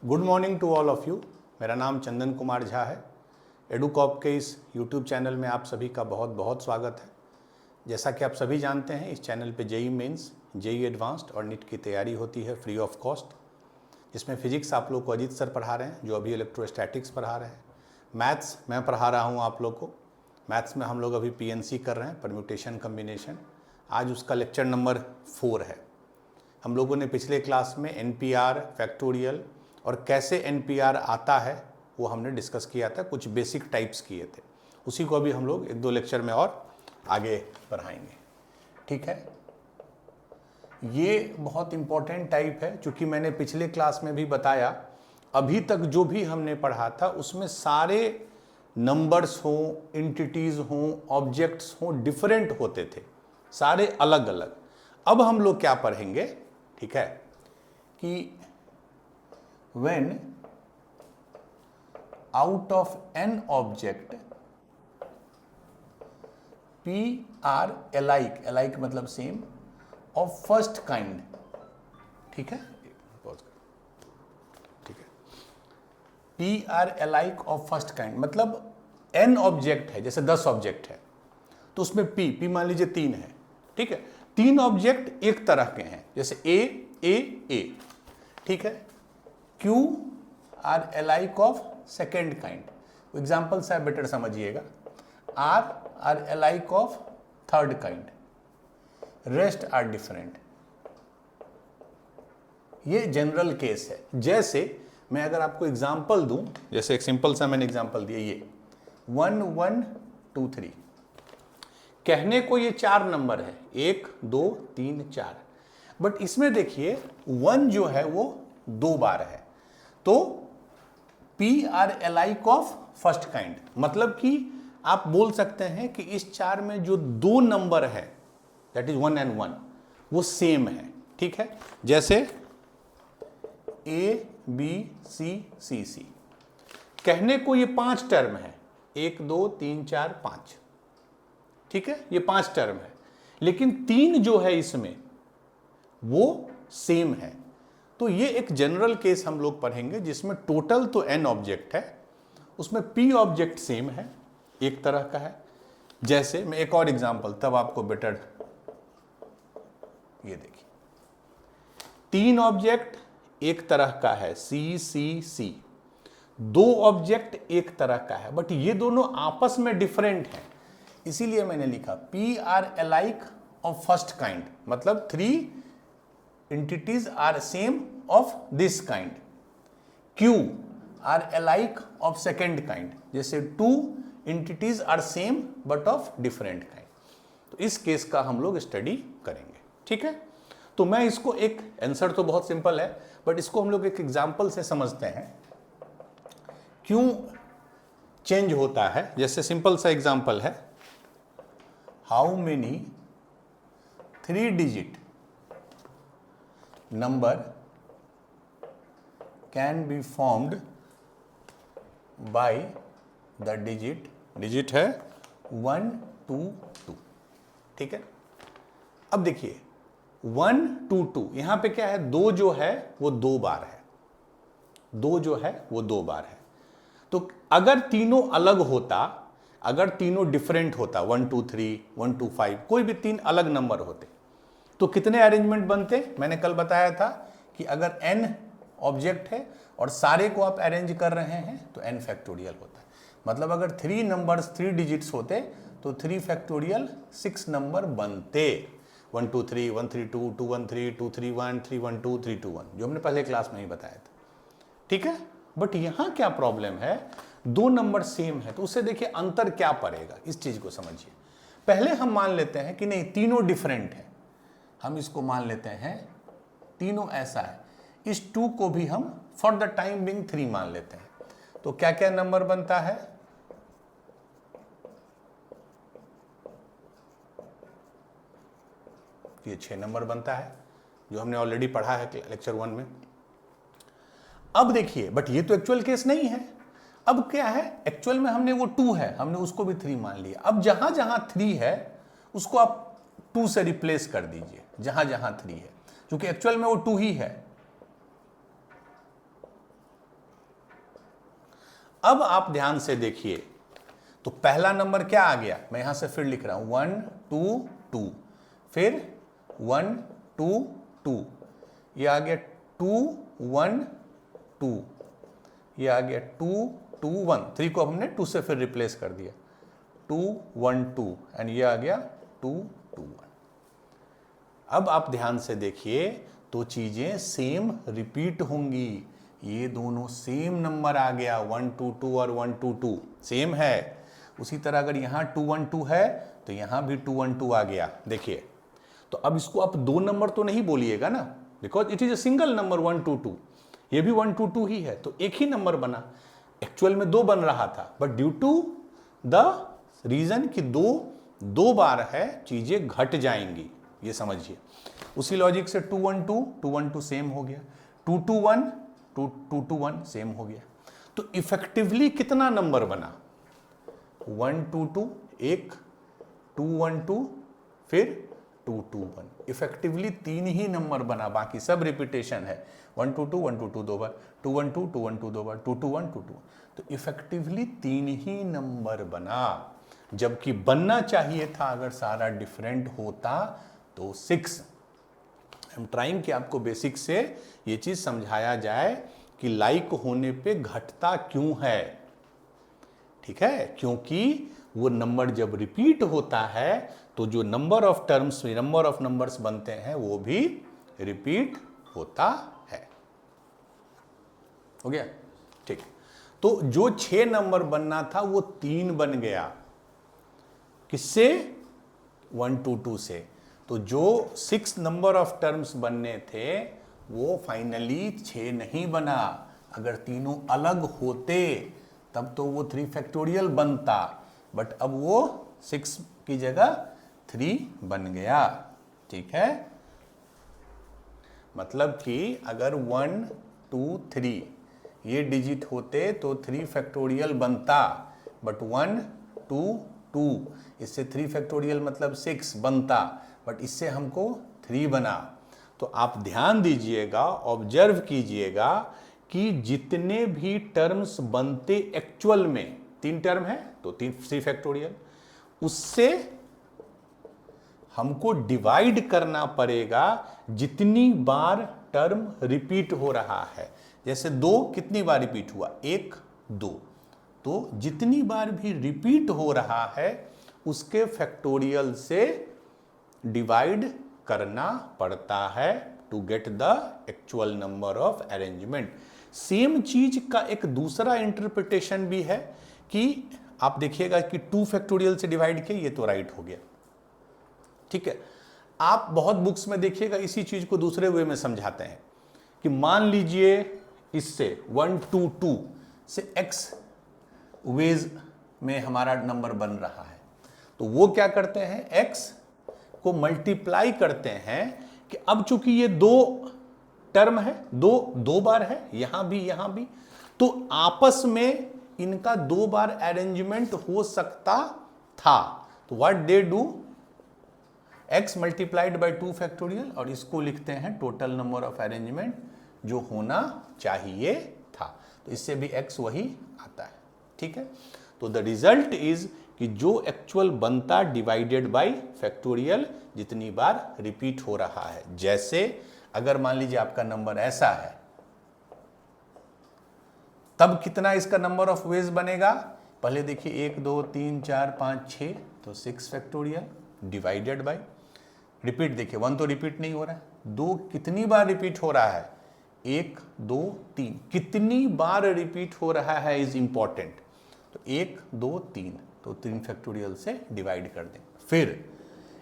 Good morning to all of you. मेरा नाम चंदन कुमार झा है। एडुकॉप के इस यूट्यूब चैनल में आप सभी का बहुत बहुत स्वागत है। जैसा कि आप सभी जानते हैं, इस चैनल पे जेई मेंस, जेई एडवांस्ड और नीट की तैयारी होती है फ्री ऑफ कॉस्ट, जिसमें फिजिक्स आप लोग को अजीत सर पढ़ा रहे हैं, जो अभी इलेक्ट्रोस्टैटिक्स पढ़ा रहे हैं। मैथ्स मैं पढ़ा रहा हूँ आप लोग को। मैथ्स में हम लोग अभी पीएनसी कर रहे हैं, परम्यूटेशन कम्बिनेशन। आज उसका लेक्चर नंबर 4 है। हम लोगों ने पिछले क्लास में एनपीआर, फैक्टोरियल और कैसे एनपीआर आता है वो हमने डिस्कस किया था, कुछ बेसिक टाइप्स किए थे। उसी को अभी हम लोग 1-2 लेक्चर में और आगे बढ़ाएंगे। ठीक है, ये बहुत इम्पोर्टेंट टाइप है, क्योंकि मैंने पिछले क्लास में भी बताया, अभी तक जो भी हमने पढ़ा था उसमें सारे नंबर्स हों, एंटिटीज़ हों, ऑब्जेक्ट्स हों, डिफरेंट होते थे, सारे अलग अलग। अब हम लोग क्या पढ़ेंगे, ठीक है, कि when out of n object p are alike मतलब सेम of first kind, ठीक है, ठीक है, p are alike of first kind मतलब n ऑब्जेक्ट है, जैसे 10 ऑब्जेक्ट है तो उसमें p मान लीजिए 3 है, ठीक है। 3 ऑब्जेक्ट एक तरह के हैं, जैसे a, ठीक है। Q are alike of second kind, example से बेटर समझिएगा। R are alike of third kind, rest are different. ये जनरल केस है। जैसे मैं अगर आपको एग्जाम्पल दूं, जैसे एक सिंपल सा मैंने एग्जाम्पल दिया, ये 1 1 2 3, कहने को ये 4 नंबर है, 1 2 3 4, बट इसमें देखिए 1 जो है वो 2 बार है, तो P are alike of first kind, मतलब कि आप बोल सकते हैं कि इस 4 में जो 2 नंबर है, दैट इज 1 and 1, वो सेम है, ठीक है। जैसे A B C C C, कहने को ये 5 टर्म है, 1 2 3 4 5, ठीक है, ये 5 टर्म है, लेकिन 3 जो है इसमें वो सेम है। तो ये एक जनरल केस हम लोग पढ़ेंगे, जिसमें टोटल तो n ऑब्जेक्ट है, उसमें p ऑब्जेक्ट सेम है, एक तरह का है। जैसे मैं एक और एग्जांपल, तब आपको बेटर, ये देखिए 3 ऑब्जेक्ट एक तरह का है, C C C, 2 ऑब्जेक्ट एक तरह का है, बट ये दोनों आपस में डिफरेंट हैं, इसीलिए मैंने लिखा P are alike of first kind, मतलब 3 entities are same of this kind. Q are alike of second kind, जैसे 2 entities are same but of different kind. तो इस केस का हम लोग स्टडी करेंगे, ठीक है। तो मैं इसको एक, आंसर तो बहुत सिंपल है, बट इसको हम लोग एक एग्जाम्पल से समझते हैं क्यों चेंज होता है। जैसे सिंपल सा एग्जाम्पल है, how many 3 digit number can be formed by the digit है 1 2 2, ठीक है। अब देखिए 1 2 2, यहां पे क्या है, 2 जो है वो 2 बार है, 2 जो है वो 2 बार है। तो अगर तीनों अलग होता, अगर तीनों डिफरेंट होता, 1 2 3 1 2 5, कोई भी 3 अलग नंबर होते, तो कितने अरेंजमेंट बनते। मैंने कल बताया था कि अगर n ऑब्जेक्ट है और सारे को आप अरेंज कर रहे हैं तो n फैक्टोरियल होता है। मतलब अगर 3 नंबर्स 3 डिजिट्स होते तो 3 फैक्टोरियल 6 नंबर बनते, 1 2 3 1 3 2 2 1 3 2 3 1 3 1 2 3 2 1, जो हमने पहले क्लास में ही बताया था, ठीक है। बट यहां क्या प्रॉब्लम है, 2 नंबर सेम है, तो उससे देखिए अंतर क्या पड़ेगा, इस चीज को समझिए। पहले हम मान लेते हैं कि नहीं, तीनों डिफरेंट है, हम इसको मान लेते हैं तीनों ऐसा है, इस 2 को भी हम फॉर द टाइम बिंग 3 मान लेते हैं। तो क्या क्या नंबर बनता है, ये 6 नंबर बनता है, जो हमने ऑलरेडी पढ़ा है लेक्चर 1 में। अब देखिए, बट ये तो एक्चुअल केस नहीं है। अब क्या है, एक्चुअल में हमने वो 2 है, हमने उसको भी 3 मान लिया। अब जहां जहां 3 है उसको आप 2 से रिप्लेस कर दीजिए, जहां जहां 3 है, क्योंकि एक्चुअल में वो 2 ही है। अब आप ध्यान से देखिए, तो पहला नंबर क्या आ गया, मैं यहां से फिर लिख रहा हूं 1 2 2, फिर 1 2 2, ये आ गया 2 1 2, ये आ गया 2 2 1, 3 को हमने 2 से फिर रिप्लेस कर दिया, 2 1 2, एंड ये आ गया 2 2 1। अब आप ध्यान से देखिए तो चीजें सेम रिपीट होंगी, ये दोनों सेम नंबर आ गया, 1 2 2 और 1 2 2 सेम है। उसी तरह अगर यहाँ 2 1 2 है तो यहाँ भी 2 1 2 आ गया। देखिए, तो अब इसको आप दो नंबर तो नहीं बोलिएगा ना, because it is a single number 1 2 2, ये भी 1 2 2 ही है, तो एक ही नंबर बना। एक्चुअल में दो बन रहा था, but due to the reason कि दो बार है, चीजें घट जाएंगी, ये समझिए। उसी लॉजिक से 2 1 2 2 1 2 सेम हो गया, 2 2 1 2 2 2 1 सेम हो गया। तो इफेक्टिवली कितना नंबर बना, 1 2 2 एक, 2 1 2, फिर 2 2 1, इफेक्टिवली तीन ही नंबर बना, बाकी सब रिपीटेशन है। 1 2 2 1 2 2 दो बार, 2 1 2 2 1 2 दो बार, 2 2 1 2 2, तो इफेक्टिवली तीन ही नंबर बना, जबकि बनना चाहिए था अगर सारा डिफरेंट होता तो 6। आई एम ट्राइंग कि आपको बेसिक से ये चीज समझाया जाए कि लाइक होने पे घटता क्यों है, ठीक है, क्योंकि वो नंबर जब रिपीट होता है तो जो number of terms, number of numbers बनते हैं वो भी रिपीट होता है। हो गया, ठीक। तो जो 6 नंबर बनना था वो 3 बन गया, किससे, 1 2 2 से। तो जो 6 नंबर ऑफ टर्म्स बनने थे वो फाइनली 6 नहीं बना, अगर तीनों अलग होते तब तो वो 3 फैक्टोरियल बनता, बट अब वो 6 की जगह 3 बन गया, ठीक है। मतलब कि अगर 1 2 3 ये डिजिट होते तो 3 फैक्टोरियल बनता, बट 1 2 2 इससे 3 फैक्टोरियल मतलब 6 बनता, बट इससे हमको 3 बना। तो आप ध्यान दीजिएगा, ऑब्जर्व कीजिएगा कि जितने भी टर्म्स बनते एक्चुअल में, 3 टर्म है तो 3 फैक्टोरियल, उससे हमको डिवाइड करना पड़ेगा जितनी बार टर्म रिपीट हो रहा है। जैसे 2 कितनी बार रिपीट हुआ, 1 2, तो जितनी बार भी रिपीट हो रहा है उसके फैक्टोरियल से डिवाइड करना पड़ता है to get the actual number of arrangement. Same चीज का एक दूसरा इंटरप्रिटेशन भी है कि आप देखिएगा कि 2 फैक्टोरियल से डिवाइड किया, ये तो राइट हो गया, ठीक है। आप बहुत बुक्स में देखिएगा इसी चीज को दूसरे वे में समझाते हैं कि मान लीजिए इससे 1 2 2 से x वेज में हमारा नंबर बन रहा है, तो वो क्या करते हैं, x को मल्टीप्लाई करते हैं कि अब चूंकि ये 2 टर्म है, दो बार है, यहां भी, तो आपस में इनका 2 बार अरेंजमेंट हो सकता था। तो what they do, x multiplied by 2 factorial, और इसको लिखते हैं टोटल नंबर ऑफ अरेंजमेंट जो होना चाहिए था, तो इससे भी x वही आता है, ठीक है। तो द रिजल्ट इज कि जो एक्चुअल बनता डिवाइडेड बाय फैक्टोरियल जितनी बार रिपीट हो रहा है। जैसे अगर मान लीजिए आपका नंबर ऐसा है, तब कितना इसका नंबर ऑफ वेज बनेगा, पहले देखिए 1 2 3 4 5 6, तो 6 फैक्टोरियल डिवाइडेड बाय, रिपीट देखिए 1 तो रिपीट नहीं हो रहा है, 2 कितनी बार रिपीट हो रहा है, 1 2 3, कितनी बार रिपीट हो रहा है इज इंपॉर्टेंट, तो 1 2 3, तो 3 फैक्टोरियल से डिवाइड कर दें। फिर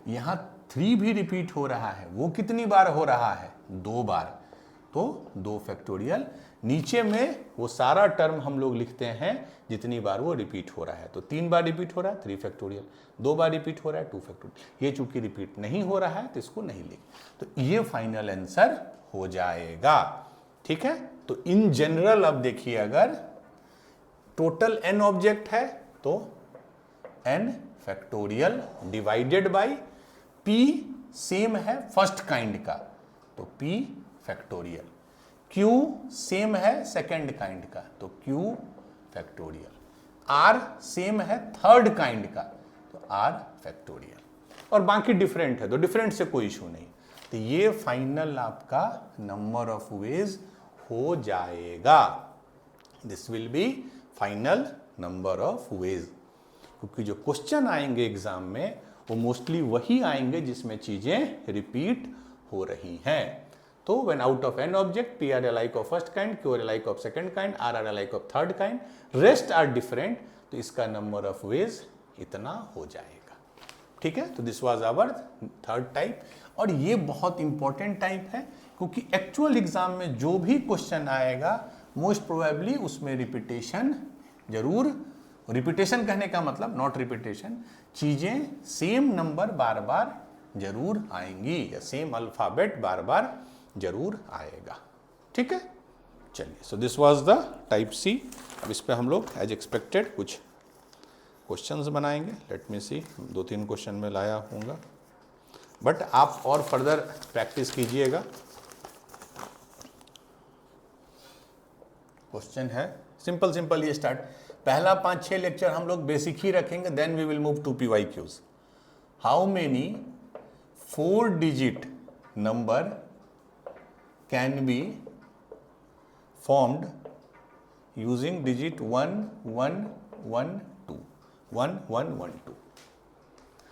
यहां 3 भी रिपीट हो रहा है, वो कितनी बार हो रहा है, 2 बार, तो 2 फैक्टोरियल। नीचे में वो सारा टर्म हम लोग लिखते हैं जितनी बार वो रिपीट हो रहा है, तो 3 बार रिपीट हो रहा है 3 फैक्टोरियल, 2 बार रिपीट हो रहा है 2 फैक्टोरियल, ये चूंकि रिपीट नहीं हो रहा है तो इसको नहीं लिख, तो ये फाइनल आंसर हो जाएगा, ठीक है। तो इन जनरल अब देखिए अगर टोटल n ऑब्जेक्ट है तो n factorial divided by p same है फर्स्ट काइंड का, तो p फैक्टोरियल, q सेम है सेकंड काइंड का, तो q फैक्टोरियल। आर सेम है थर्ड काइंड का, तो आर फैक्टोरियल, और बाकी डिफरेंट है तो डिफरेंट से कोई इशू नहीं। तो ये फाइनल आपका नंबर ऑफ वेज हो जाएगा। This will B final number of ways, क्योंकि जो क्वेश्चन आएंगे एग्जाम में वो मोस्टली वही आएंगे जिसमें चीजें रिपीट हो रही हैं। तो when out of n object, p are alike of first kind, q are alike of second kind, r are alike of third kind, rest are different, तो इसका नंबर ऑफ वेज इतना हो जाएगा। ठीक है, तो this was our third type, और ये बहुत इंपॉर्टेंट टाइप है, क्योंकि एक्चुअल एग्जाम में जो भी क्वेश्चन आएगा मोस्ट प्रोबेबली उसमें रिपीटेशन जरूर, रिपीटेशन कहने का मतलब नॉट रिपीटेशन, चीजें सेम नंबर बार बार जरूर आएंगी, या सेम अल्फाबेट बार बार जरूर आएगा। ठीक है, चलिए, so this was the type C. अब इस पे हम लोग एज एक्सपेक्टेड कुछ क्वेश्चंस बनाएंगे। लेट मी सी, 2-3 क्वेश्चन में लाया हूँगा, बट आप और फर्दर प्रैक्टिस कीजिएगा। क्वेश्चन है सिंपल सिंपल, ये स्टार्ट, पहला 5-6 लेक्चर हम लोग बेसिक ही रखेंगे, then we will move to PYQs। How many 4 digit number can be formed using digit 1 1 1 2 1 1 1 2।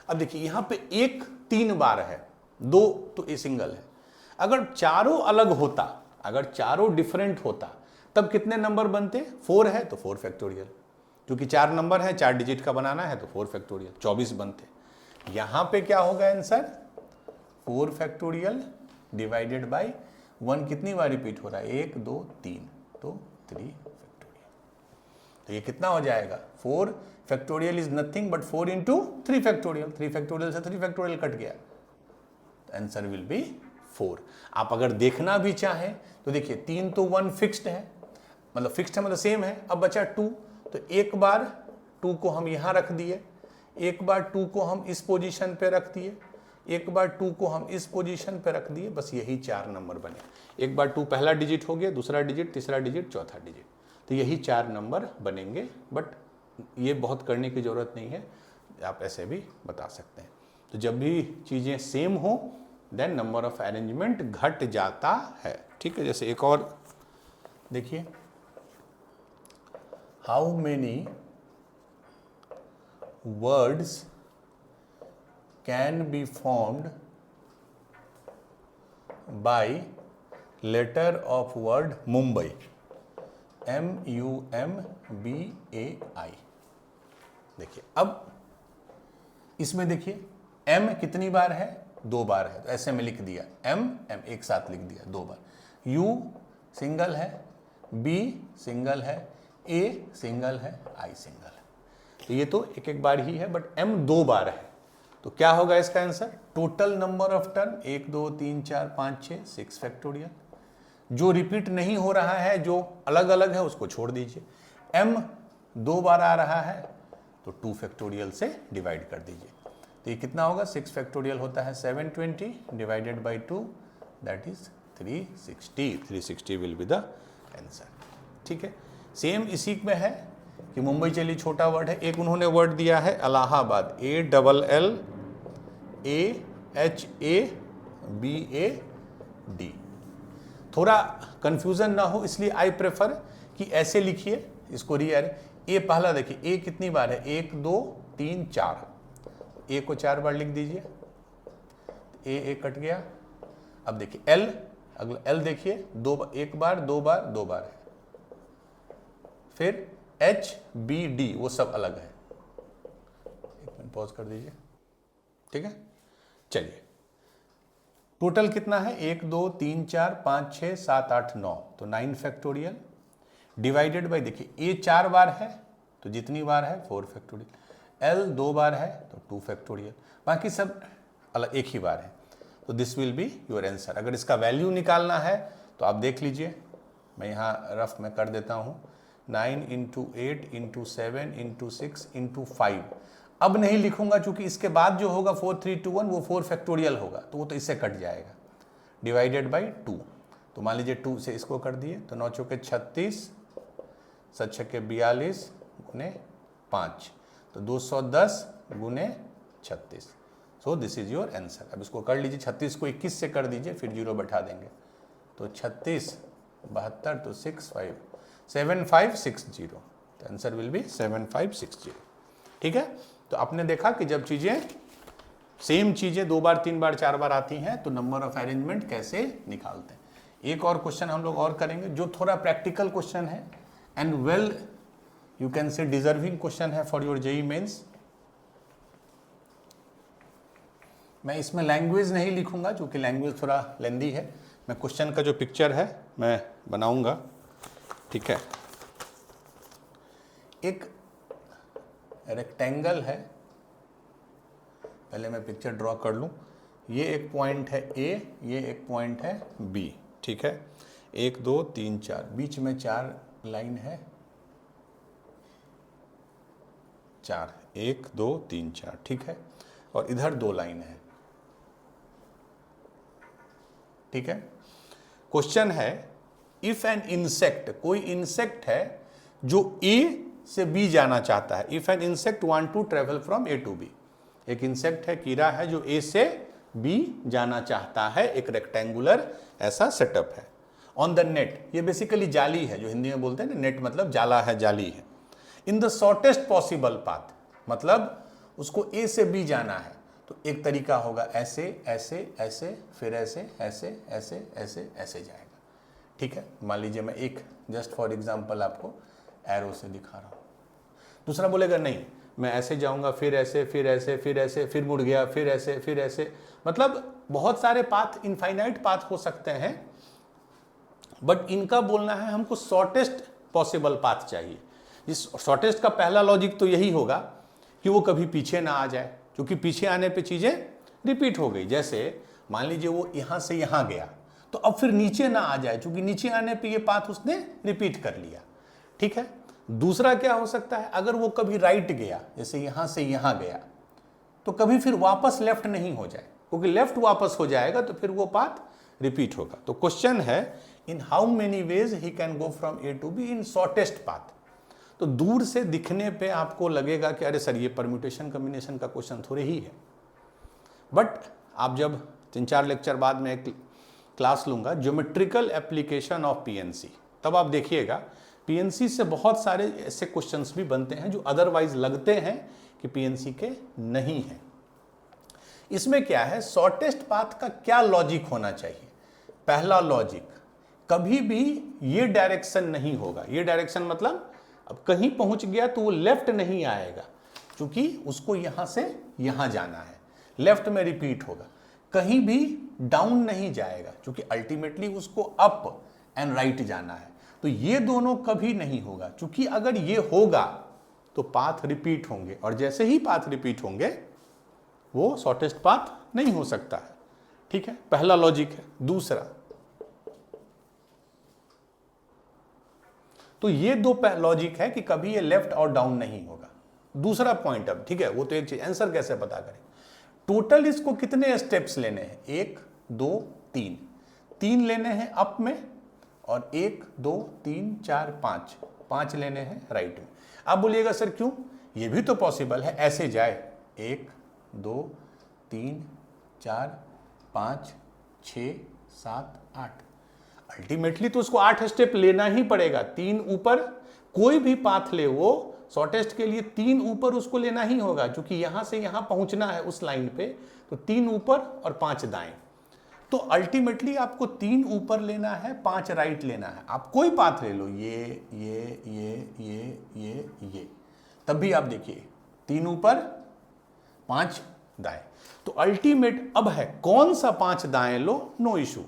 अब देखिए यहां पे 1 3 बार है, 2 तो ए सिंगल है। अगर चारों अलग होता, अगर चारों डिफरेंट होता, तब कितने नंबर बनते? 4 है तो 4 फैक्टोरियल, क्योंकि 4 नंबर है, 4 डिजिट का बनाना है तो 4 फैक्टोरियल, 24 बनते। यहां पे क्या होगा आंसर? 4 फैक्टोरियल डिवाइडेड बाई 1 कितनी बार रिपीट हो रहा है? 1 2 3, तो 3 फैक्टोरियल। तो ये कितना हो जाएगा? 4 factorial is nothing but 4 into 3 factorial, 3 factorial से 3 फैक्टोरियल कट गया, आंसर विल बी 4। आप अगर देखना भी चाहें तो देखिए 3 तो 1 फिक्स्ड है, मतलब फिक्स्ड है मतलब सेम है। अब बचा 2, तो एक बार 2 को हम यहाँ रख दिए, एक बार 2 को हम इस पोजीशन पे रख दिए, एक बार 2 को हम इस पोजीशन पे रख दिए, बस यही 4 नंबर बने। एक बार 2 पहला डिजिट हो गया, दूसरा डिजिट, तीसरा डिजिट, चौथा डिजिट, तो यही 4 नंबर बनेंगे। बट ये बहुत करने की ज़रूरत नहीं है, आप ऐसे भी बता सकते हैं। तो जब भी चीज़ें सेम हो देन नंबर ऑफ अरेंजमेंट घट जाता है। ठीक है, जैसे एक और देखिए, how many words can be formed by letter of word Mumbai, MUMBAI। देखिए अब इसमें देखिए M कितनी बार है? 2 बार है, तो ऐसे में लिख दिया M एक साथ लिख दिया 2 बार। U सिंगल है, B सिंगल है, A सिंगल है, I सिंगल है, तो ये तो एक बार ही है, बट M 2 बार है। तो क्या होगा इसका answer? Total number of term 1 2 3 4 5 6 6 factorial. जो रिपीट नहीं हो रहा है, जो अलग अलग है, उसको छोड़ दीजिए। m 2 बार आ रहा है तो 2 फैक्टोरियल से डिवाइड कर दीजिए, तो ये कितना होगा? 6 फैक्टोरियल होता है 720 divided by 2, that is 360। 360 will be the answer. ठीक है, सेम इसी में है कि मुंबई चलिए छोटा वर्ड है, एक उन्होंने वर्ड दिया है इलाहाबाद, ALLAHABAD। थोड़ा कंफ्यूजन ना हो इसलिए आई प्रेफर कि ऐसे लिखिए इसको, ए पहला देखिए, ए कितनी बार है? 1 2 3 4, ए को 4 बार लिख दीजिए, ए कट गया। अब देखिए एल, अगला एल देखिए 1 बार 2 बार 2 बार है, फिर HBD वो सब अलग है। एक मिनट पॉज कर दीजिए। ठीक है, चलिए टोटल कितना है? 1 2 3 4 5 6 7 8 9, तो 9 फैक्टोरियल डिवाइडेड बाई, देखिए ए 4 बार है तो जितनी बार है 4 फैक्टोरियल, एल 2 बार है तो 2 फैक्टोरियल, बाकी सब अलग एक ही बार है, तो this will be your answer. अगर इसका वैल्यू निकालना है तो आप देख लीजिए, मैं यहाँ रफ में कर देता हूँ, 9 × 8 × 7 × 6 × 5। अब नहीं लिखूंगा क्योंकि इसके बाद जो होगा 4 3 2 1 वो 4 फैक्टोरियल होगा, तो वो तो इससे कट जाएगा, डिवाइडेड बाई 2। तो मान लीजिए 2 से इसको कर दिए तो 9 चौके 36, 7 के 42 गुने 5, तो 210 गुने 36। So this is your answer. अब इसको कर लीजिए, 36 को 21 से कर दीजिए, फिर 0 बैठा देंगे, तो 36 72 तो 7560, तो आंसर विल बी 7560। ठीक है, तो आपने देखा कि जब चीजें सेम चीजें 2 बार 3 बार 4 बार आती हैं तो नंबर ऑफ अरेंजमेंट कैसे निकालते हैं। एक और क्वेश्चन हम लोग और करेंगे जो थोड़ा प्रैक्टिकल क्वेश्चन है and well you can say deserving question है फॉर योर जेईई मेंस। मैं इसमें लैंग्वेज नहीं लिखूंगा क्योंकि लैंग्वेज थोड़ा लेंदी है, मैं क्वेश्चन का जो पिक्चर है मैं बनाऊंगा। ठीक है, एक रेक्टेंगल है, पहले मैं पिक्चर ड्रॉ कर लूं। ये एक पॉइंट है A, ये एक पॉइंट है B। ठीक है, 1 2 3 4, बीच में 4 लाइन है, 4 1 2 3 4। ठीक है, और इधर 2 लाइन है। ठीक है, क्वेश्चन है इफ एन इंसेक्ट, कोई इंसेक्ट है जो A से B जाना चाहता है। If an insect want to travel from A to B, एक इंसेक्ट है, कीड़ा है जो A से B जाना चाहता है, एक रेक्टेंगुलर ऐसा सेटअप है। ऑन द नेट, ये बेसिकली जाली है, जो हिंदी में बोलते हैं ना, नेट मतलब जाला है, जाली है। In the shortest possible path, मतलब उसको A से B जाना है, तो एक तरीका होगा ऐसे ऐसे ऐसे, फिर ऐसे ऐसे ऐसे ऐसे ऐसे जाएगा। ठीक है, मान लीजिए मैं एक जस्ट फॉर एग्जांपल आपको एरो से दिखा रहा हूँ। दूसरा बोलेगा नहीं, मैं ऐसे जाऊंगा, फिर ऐसे फिर ऐसे फिर ऐसे, फिर मुड़ गया, फिर ऐसे फिर ऐसे, मतलब बहुत सारे पाथ, इनफाइनाइट पाथ हो सकते हैं, बट इनका बोलना है हमको शॉर्टेस्ट पॉसिबल पाथ चाहिए। इस शॉर्टेस्ट का पहला लॉजिक तो यही होगा कि वो कभी पीछे ना आ जाए, क्योंकि पीछे आने पे चीजें रिपीट हो गई। जैसे मान लीजिए वो यहां से यहां गया, तो अब फिर नीचे ना आ जाए, क्योंकि नीचे आने पे ये पाथ उसने रिपीट कर लिया। ठीक है, दूसरा क्या हो सकता है, अगर वो कभी राइट गया, जैसे यहां से यहां गया, तो कभी फिर वापस लेफ्ट नहीं हो जाए, क्योंकि लेफ्ट वापस हो जाएगा तो फिर वो पाथ रिपीट होगा। तो क्वेश्चन है in how many ways he can go from A to B in shortest path. तो दूर से दिखने पे आपको लगेगा कि अरे सर ये परम्यूटेशन कॉम्बिनेशन का क्वेश्चन थोड़े ही है, बट आप जब 3-4 लेक्चर बाद में एक क्लास लूंगा ज्योमेट्रिकल एप्लीकेशन ऑफ PNC, तब आप देखिएगा PNC से बहुत सारे ऐसे क्वेश्चंस भी बनते हैं जो अदरवाइज लगते हैं कि PNC के नहीं है। इसमें क्या है, शॉर्टेस्ट पाथ का क्या लॉजिक होना चाहिए। पहला लॉजिक, कभी भी ये डायरेक्शन नहीं होगा। ये डायरेक्शन मतलब अब कहीं पहुंच गया तो वो लेफ्ट नहीं आएगा, क्योंकि उसको यहां से यहां जाना है, लेफ्ट में रिपीट होगा। कहीं भी डाउन नहीं जाएगा, क्योंकि अल्टीमेटली उसको अप एंड राइट जाना है। तो ये दोनों कभी नहीं होगा, क्योंकि अगर ये होगा तो पाथ रिपीट होंगे, और जैसे ही पाथ रिपीट होंगे वो शॉर्टेस्ट पाथ नहीं हो सकता है। ठीक है, पहला लॉजिक है। दूसरा, तो ये दो लॉजिक है कि कभी ये लेफ्ट और डाउन नहीं होगा। दूसरा पॉइंट, अब ठीक है, वो तो एक चीज, आंसर कैसे पता करें। टोटल इसको कितने स्टेप्स लेने हैं, 1 2 3, 3 लेने हैं अप में, और 1 2 3 4 5 लेने हैं राइट में। आप बोलिएगा सर क्यों, ये भी तो पॉसिबल है ऐसे जाए, 1 2 3 4 5 6 7 8, अल्टीमेटली तो उसको 8 स्टेप लेना ही पड़ेगा। 3 ऊपर, कोई भी पाथ ले वो शॉर्टेस्ट के लिए 3 ऊपर उसको लेना ही होगा, क्योंकि यहां से यहां पहुंचना है उस लाइन पे, तो 3 ऊपर और 5 दाएं। तो अल्टीमेटली आपको 3 ऊपर लेना है, 5 राइट लेना है। आप कोई पाथ ले लो, ये, तब भी आप देखिए 3 ऊपर 5 दाएं। तो अल्टीमेट अब है कौन सा 5 दाएं लो, नो इशू।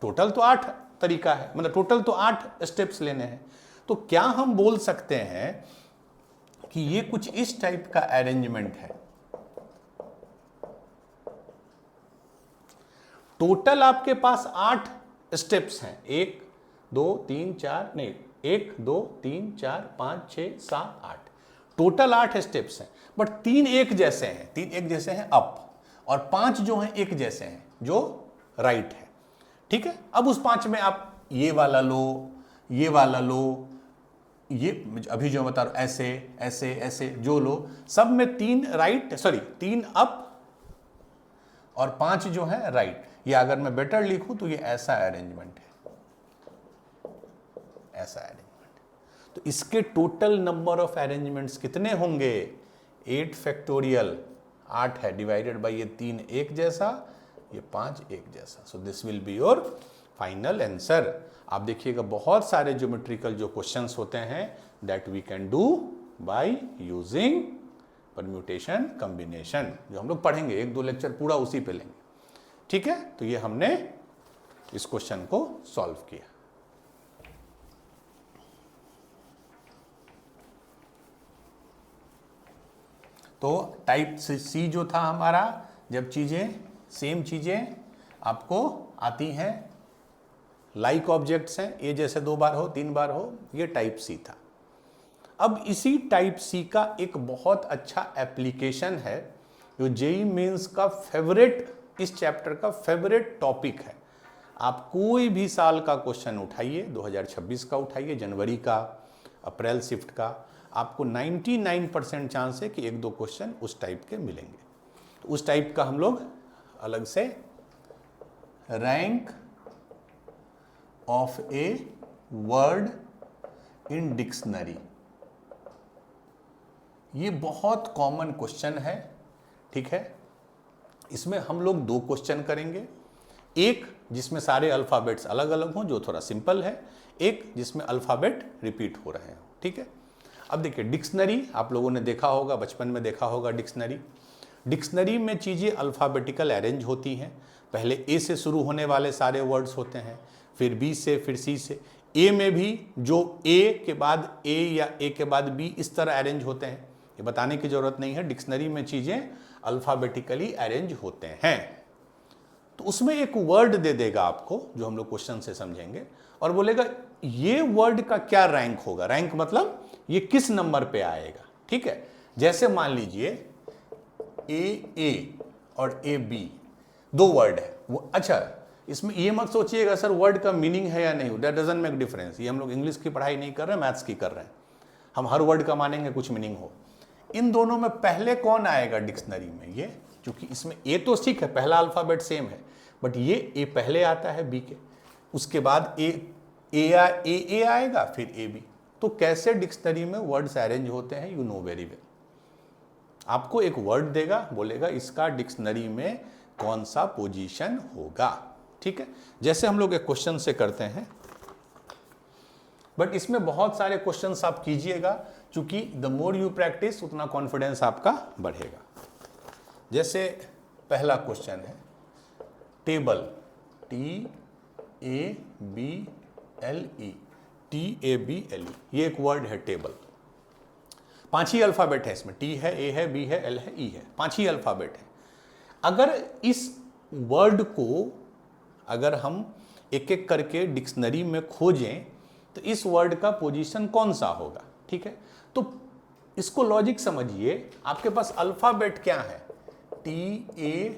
टोटल तो 8 तरीका है, मतलब टोटल तो 8 स्टेप्स लेने हैं। तो क्या हम बोल सकते हैं कि ये कुछ इस टाइप का अरेंजमेंट है। टोटल आपके पास 8 स्टेप्स हैं, 1 2 3 4 नहीं 1 2 3 4 5 6 7 8, टोटल 8 स्टेप्स हैं, बट 3 एक जैसे हैं, 3 एक जैसे हैं अप, और 5 जो हैं एक जैसे हैं जो राइट है। ठीक है, अब उस 5 में आप ये वाला लो, ये वाला लो, ये अभी जो बता रहा हूं, ऐसे ऐसे ऐसे जो लो, सब में 3 राइट, सॉरी 3 अप और 5 जो है राइट। ये अगर मैं बेटर लिखूं तो ये ऐसा अरेंजमेंट है, ऐसा अरेंजमेंट। तो इसके टोटल नंबर ऑफ अरेंजमेंट्स कितने होंगे? 8 फैक्टोरियल, 8 है, डिवाइडेड बाय ये 3 एक जैसा, ये 5 एक जैसा। So this will be your final answer. आप देखिएगा बहुत सारे ज्योमेट्रिकल जो क्वेश्चंस होते हैं that we can do by using permutation combination, जो हम लोग पढ़ेंगे, 1-2 लेक्चर पूरा उसी पे लेंगे। ठीक है, तो ये हमने इस क्वेश्चन को सॉल्व किया। तो टाइप सी जो था हमारा, जब चीजें सेम चीजें आपको आती हैं, लाइक ऑब्जेक्ट्स हैं, ए जैसे 2 बार हो 3 बार हो, ये टाइप सी था। अब इसी टाइप सी का एक बहुत अच्छा एप्लीकेशन है जो जेईई मेंस का फेवरेट, इस चैप्टर का फेवरेट टॉपिक है। आप कोई भी साल का क्वेश्चन उठाइए, 2026 का उठाइए, जनवरी का, अप्रैल शिफ्ट का, आपको 99% चांस है कि 1-2 क्वेश्चन उस टाइप के मिलेंगे। तो उस टाइप का हम लोग अलग से rank of a word in dictionary, ये बहुत कॉमन क्वेश्चन है। ठीक है, इसमें हम लोग 2 क्वेश्चन करेंगे, एक जिसमें सारे अल्फाबेट्स अलग अलग हों जो थोड़ा सिंपल है, एक जिसमें अल्फाबेट रिपीट हो रहे हो। ठीक है, अब देखिए डिक्शनरी आप लोगों ने देखा होगा, बचपन में देखा होगा डिक्शनरी। डिक्शनरी में चीज़ें अल्फ़ाबेटिकल अरेंज होती हैं। पहले ए से शुरू होने वाले सारे वर्ड्स होते हैं, फिर बी से, फिर सी से। ए में भी जो ए के बाद ए या ए के बाद बी इस तरह अरेंज होते हैं, ये बताने की ज़रूरत नहीं है। डिक्शनरी में चीज़ें अल्फ़ाबेटिकली अरेंज होते हैं। तो उसमें एक वर्ड दे देगा आपको, जो हम लोग क्वेश्चन से समझेंगे, और बोलेगा ये वर्ड का क्या रैंक होगा। रैंक मतलब ये किस नंबर पे आएगा। ठीक है, जैसे मान लीजिए ए और ए बी 2 वर्ड है वो। अच्छा, इसमें ये मत सोचिएगा सर वर्ड का मीनिंग है या नहीं, दैट डजंट मेक डिफरेंस। ये हम लोग इंग्लिश की पढ़ाई नहीं कर रहे हैं, मैथ्स की कर रहे हैं। हम हर वर्ड का मानेंगे कुछ मीनिंग हो। इन दोनों में पहले कौन आएगा डिक्शनरी में? ये, क्योंकि इसमें ए तो ठीक है, पहला अल्फाबेट सेम है, बट ये ए पहले आता है बी के, उसके बाद ए आएगा, फिर ए बी। तो कैसे डिक्शनरी में वर्ड्स अरेंज होते हैं यू नो वेरी वेल। आपको एक वर्ड देगा, बोलेगा इसका डिक्शनरी में कौन सा पोजीशन होगा। ठीक है, जैसे हम लोग एक क्वेश्चन से करते हैं, बट इसमें बहुत सारे क्वेश्चंस आप कीजिएगा, क्योंकि द मोर यू प्रैक्टिस उतना कॉन्फिडेंस आपका बढ़ेगा। जैसे पहला क्वेश्चन है टेबल, TABLE, TABLE, ये एक वर्ड है टेबल। 5 ही अल्फाबेट है इसमें, T है, A है, B है, L है, E है, 5 ही अल्फाबेट है। अगर इस वर्ड को अगर हम एक एक करके डिक्शनरी में खोजें तो इस वर्ड का पोजीशन कौन सा होगा। ठीक है, तो इसको लॉजिक समझिए। आपके पास अल्फाबेट क्या है? TABLE।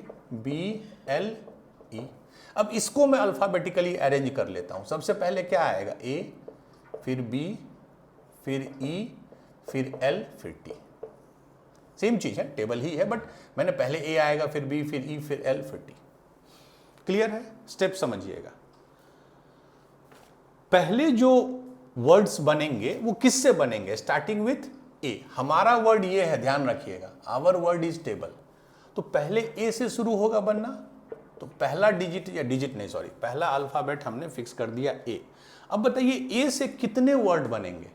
अब इसको मैं अल्फाबेटिकली अरेंज कर लेता हूं। सबसे पहले क्या आएगा? A, फिर B, फिर E, फिर L, फिर T। सेम चीज है, टेबल ही है, बट मैंने पहले A आएगा, फिर B, फिर E, फिर L, फिर T। क्लियर है? स्टेप समझिएगा। पहले जो वर्ड्स बनेंगे वो किससे बनेंगे? Starting with A। हमारा वर्ड ये है, ध्यान रखिएगा, आवर वर्ड इज टेबल। तो पहले A से शुरू होगा बनना, तो पहला डिजिट, या डिजिट नहीं सॉरी, पहला अल्फाबेट हमने फिक्स कर दिया A। अब बताइए A से कितने वर्ड बनेंगे?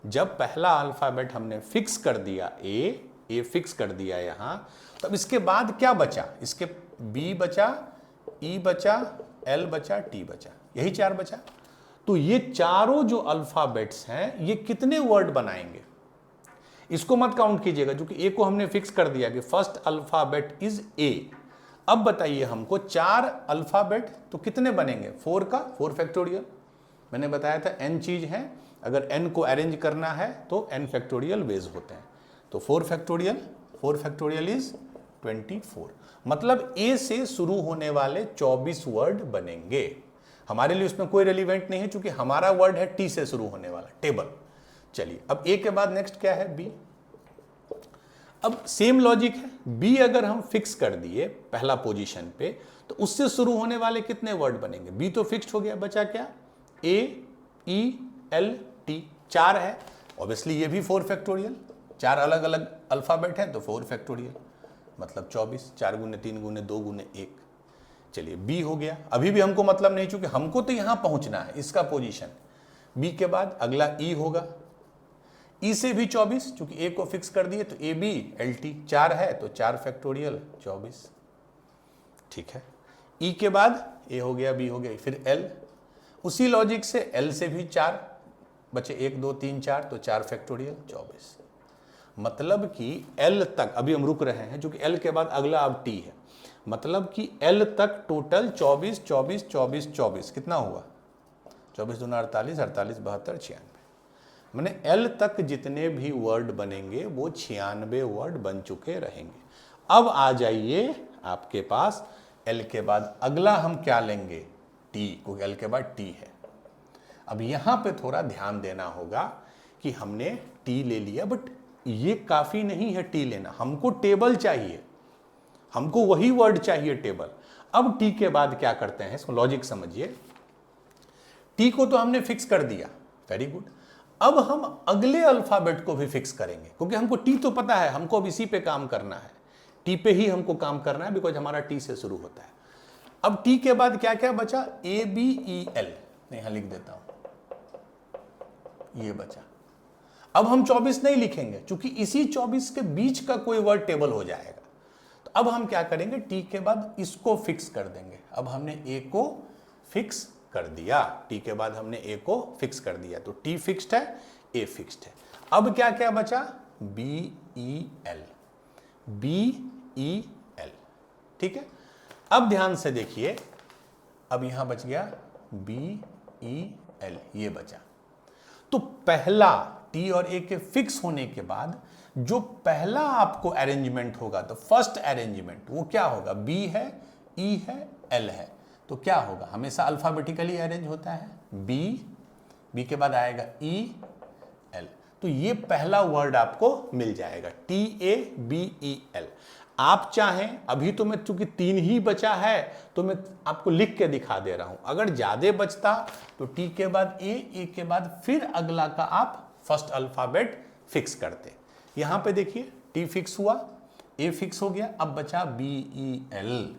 जब पहला अल्फाबेट हमने फिक्स कर दिया A फिक्स कर दिया यहां, तब इसके बाद क्या बचा? इसके B बचा, E बचा, L बचा, T बचा, यही 4 बचा। तो ये चारों जो अल्फाबेट्स हैं ये कितने वर्ड बनाएंगे? इसको मत काउंट कीजिएगा, क्योंकि A को हमने फिक्स कर दिया कि फर्स्ट अल्फाबेट इज A। अब बताइए हमको 4 अल्फाबेट तो कितने बनेंगे? 4 का 4 फैक्टोरियल। मैंने बताया था n चीज है, अगर n को अरेंज करना है तो n फैक्टोरियल वेज होते हैं। तो 4 फैक्टोरियल इज 24। मतलब A से शुरू होने वाले 24 वर्ड बनेंगे। हमारे लिए उसमें कोई रेलिवेंट नहीं है, क्योंकि हमारा वर्ड है T से शुरू होने वाला। टेबल। चलिए अब ए के बाद नेक्स्ट क्या है, बी। अब सेम लॉजिक है, बी अगर हम फिक्स कर दिए पहला पोजीशन पे तो उससे शुरू होने वाले कितने वर्ड बनेंगे, बी तो फिक्स्ड हो गया, बचा क्या, ए ई एल टी, 4 है, ऑब्वियसली ये भी 4 फैक्टोरियल, 4 अलग अलग अल्फाबेट है तो 4 फैक्टोरियल मतलब 24, 4 गुने 3 गुने 2 गुने 1। चलिए बी हो गया, अभी भी हमको मतलब नहीं, चूंकि हमको तो यहां पहुंचना है इसका पोजीशन। बी के बाद अगला ई होगा, ई से भी 24, चूंकि ए को फिक्स कर दिए तो ए बी एल टी, 4 है तो 4 फैक्टोरियल 24, ठीक है। ई के बाद ए हो गया, बी हो गया, फिर एल, उसी लॉजिक से एल से भी 4 बचे, 1 2 3 4 तो 4 फैक्टोरियल 24। मतलब कि एल तक अभी हम रुक रहे हैं, क्योंकि एल के बाद अगला अब टी है, मतलब कि एल तक टोटल 24 24 24 24 कितना हुआ, 24 दूना 48, 48 72 96, मैंने एल तक जितने भी वर्ड बनेंगे वो 96 वर्ड बन चुके रहेंगे। अब आ जाइए आपके पास एल के बाद अगला हम क्या लेंगे, टी, क्योंकि एल के बाद टी है। अब यहां पे थोड़ा ध्यान देना होगा कि हमने टी ले लिया, बट ये काफी नहीं है टी लेना, हमको टेबल चाहिए, हमको वही वर्ड चाहिए टेबल। अब टी के बाद क्या करते हैं, इसको लॉजिक समझिए। टी को तो हमने फिक्स कर दिया, वेरी गुड। अब हम अगले अल्फाबेट को भी फिक्स करेंगे, क्योंकि हमको टी तो पता है, हमको अब इसी पे काम करना है, टी पे ही हमको काम करना है, बिकॉज हमारा टी से शुरू होता है। अब टी के बाद क्या क्या बचा, ए बी ई एल, यहां लिख देता हूं, ये बचा। अब हम 24 नहीं लिखेंगे, क्योंकि इसी 24 के बीच का कोई वर्ड टेबल हो जाएगा। तो अब हम क्या करेंगे, टी के बाद इसको फिक्स कर देंगे। अब हमने ए को फिक्स कर दिया, टी के बाद हमने ए को फिक्स कर दिया, तो टी फिक्स्ड है, ए फिक्स्ड है। अब क्या क्या बचा, B E L, B E L, ठीक है। अब ध्यान से देखिए, अब यहां बच गया बी ई एल, ये बचा। तो पहला टी और ए के फिक्स होने के बाद जो पहला आपको अरेंजमेंट होगा, तो फर्स्ट अरेंजमेंट वो क्या होगा, बी है, ई है, एल है, तो क्या होगा, हमेशा अल्फाबेटिकली अरेंज होता है, बी के बाद आएगा ई एल, तो ये पहला वर्ड आपको मिल जाएगा, T A B E L. आप चाहें, अभी तो मैं चूंकि 3 ही बचा है तो मैं आपको लिख के दिखा दे रहा हूं, अगर ज्यादा बचता तो टी के बाद ए के बाद फिर अगला का आप फर्स्ट अल्फाबेट फिक्स करते। यहां पे देखिए टी फिक्स हुआ, ए फिक्स हो गया, अब बचा B E L.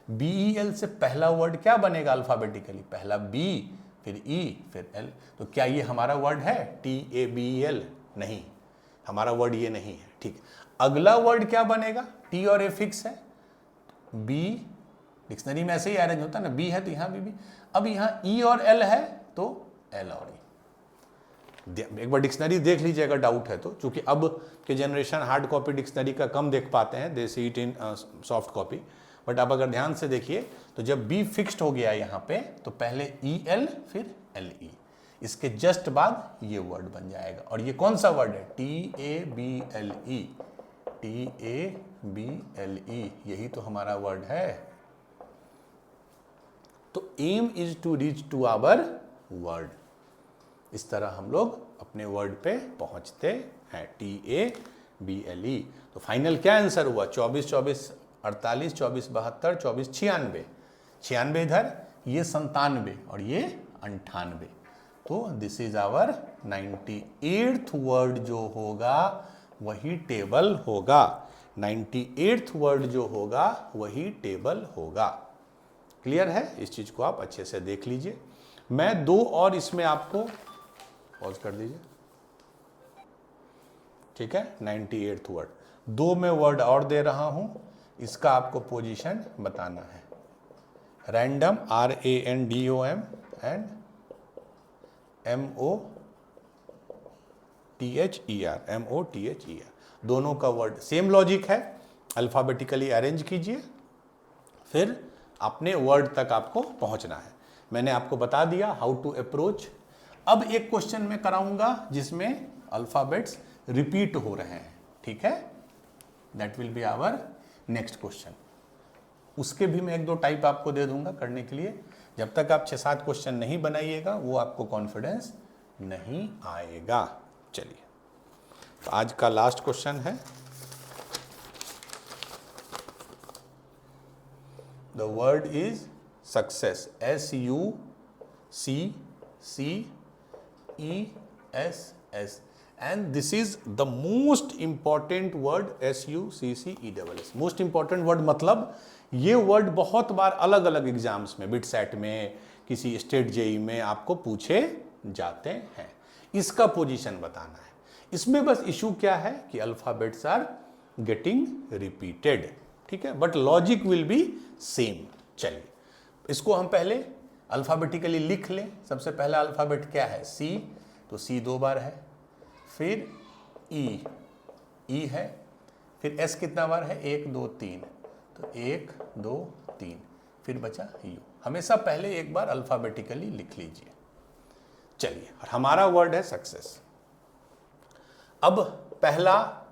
B E L से पहला वर्ड क्या बनेगा अल्फाबेटिकली, पहला बी, फिर ई, फिर एल। तो क्या ये हमारा वर्ड है T A B E L, नहीं, हमारा वर्ड ये नहीं है, ठीक। अगला वर्ड क्या बनेगा, टी और ए फिक्स है, बी, डिक्शनरी में ऐसे ही अरेंज होता है ना, बी है तो यहां भी। अब यहां ई और एल है तो एल और ई। एक बार डिक्शनरी देख लीजिए अगर डाउट है तो, क्योंकि अब के जनरेशन हार्ड कॉपी डिक्शनरी का कम देख पाते हैं, they see it in soft copy, but आप अगर ध्यान से देखिए तो जब बी फिक्स्ड हो गया यहाँ पे तो पहले ई एल फिर एल ई, इसके जस्ट बाद ये वर्ड बन जाएगा। और ये कौन सा वर्ड है, T A B L E, T A B L E, यही तो हमारा वर्ड है। तो aim is to reach to our word, इस तरह हम लोग अपने वर्ड पे पहुंचते हैं, T A B L E. तो फाइनल क्या आंसर हुआ, 24 24 48, 24 72, 24 96, 96 इधर, ये 97 और ये 98। तो this is our 98th word, जो होगा वही टेबल होगा, 98th वर्ड जो होगा वही टेबल होगा। क्लियर है, इस चीज को आप अच्छे से देख लीजिए। मैं 2 और इसमें आपको पॉज कर दीजिए, ठीक है, 98th वर्ड, 2 में वर्ड और दे रहा हूं, इसका आपको पोजीशन बताना है। रैंडम, RANDOM एंड MOTHER, दोनों का वर्ड सेम लॉजिक है, अल्फाबेटिकली अरेंज कीजिए, फिर अपने वर्ड तक आपको पहुंचना है। मैंने आपको बता दिया हाउ टू अप्रोच। अब एक क्वेश्चन मैं कराऊंगा जिसमें अल्फाबेट्स रिपीट हो रहे हैं, ठीक है, that will be our next question. उसके भी मैं 1-2 टाइप आपको दे दूंगा करने के लिए। जब तक आप 6-7 क्वेश्चन नहीं बनाइएगा वो आपको कॉन्फिडेंस नहीं आएगा। चलिए, तो आज का लास्ट क्वेश्चन है, the word is success, SUCCESS, and this is the most important word, SUCCESS, most important word. मतलब ये वर्ड बहुत बार अलग अलग एग्जाम्स में, बिटसेट में, किसी स्टेट जेई में आपको पूछे जाते हैं। इसका पोजीशन बताना है। इसमें बस इशू क्या है कि अल्फाबेट्स आर गेटिंग रिपीटेड, ठीक है, but logic will be same. चलिए, इसको हम पहले अल्फाबेटिकली लिख लें। सबसे पहला अल्फाबेट क्या है? सी, तो सी 2 बार है। फिर ई है। फिर एस कितना बार है? 1 2 3, तो 1 2 3। फिर बचा यू। हमेशा पहले एक बार अल्फाबेटिकली लिख लीजिए। चलिए, और हमारा वर्ड है सक्सेस। अब पहला